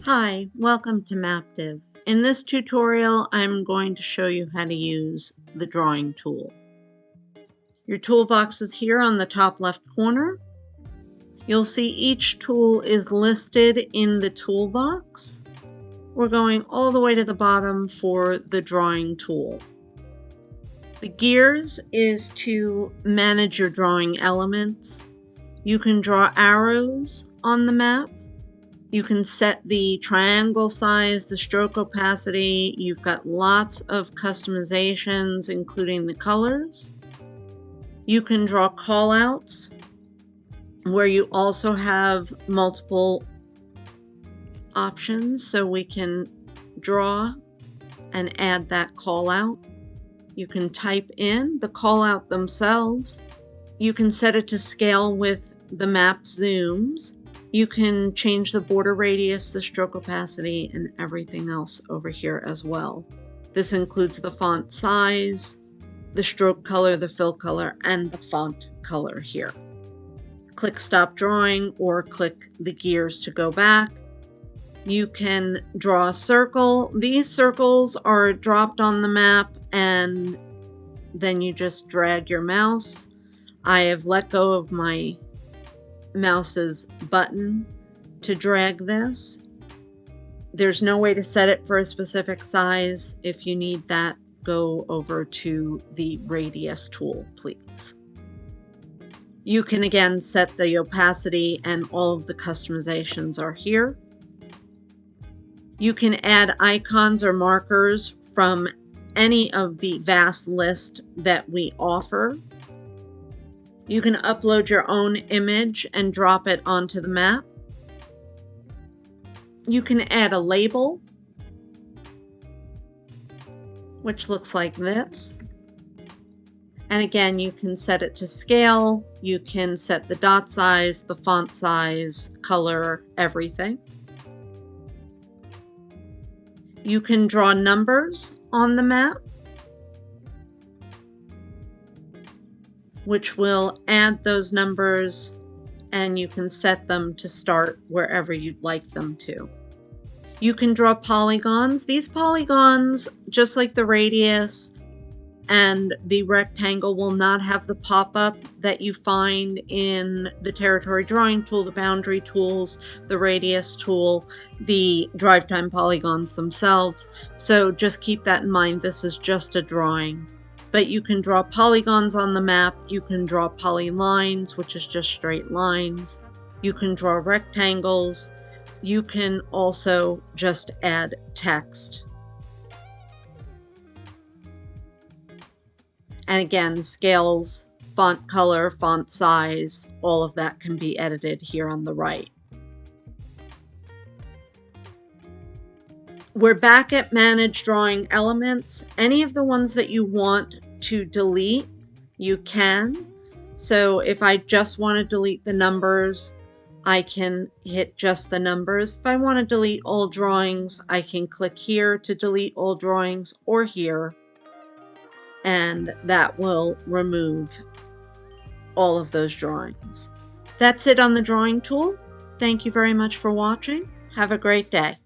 Hi, welcome to Maptive. In this tutorial, I'm going to show you how to use the drawing tool. Your toolbox is here on the top left corner. You'll see each tool is listed in the toolbox. We're going all the way to the bottom for the drawing tool. The gears is to manage your drawing elements. You can draw arrows on the map. You can set the triangle size, the stroke opacity. You've got lots of customizations, including the colors. You can draw callouts, where you also have multiple options, so we can draw and add that callout. You can type in the callout themselves. You can set it to scale with the map zooms. You can change the border radius, the stroke opacity, and everything else over here as well. This includes the font size, the stroke color, the fill color, and the font color here. Click Stop Drawing or click the gears to go back. You can draw a circle. These circles are dropped on the map and then you just drag your mouse. I have let go of my mouse's button to drag this. There's no way to set it for a specific size. If you need that, go over to the radius tool, please. You can again set the opacity, and all of the customizations are here. You can add icons or markers from any of the vast list that we offer. You can upload your own image and drop it onto the map. You can add a label, which looks like this. And again, you can set it to scale. You can set the dot size, the font size, color, everything. You can draw numbers on the map, which will add those numbers, and you can set them to start wherever you'd like them to. You can draw polygons. These polygons, just like the radius and the rectangle, will not have the pop-up that you find in the territory drawing tool, the boundary tools, the radius tool, the drive time polygons themselves. So just keep that in mind. This is just a drawing. But you can draw polygons on the map. You can draw polylines, which is just straight lines. You can draw rectangles. You can also just add text. And again, scales, font color, font size, all of that can be edited here on the right. We're back at Manage Drawing Elements. Any of the ones that you want to delete, you can. So if I just want to delete the numbers, I can hit just the numbers. If I want to delete all drawings, I can click here to delete all drawings, or here, and that will remove all of those drawings. That's it on the drawing tool. Thank you very much for watching. Have a great day.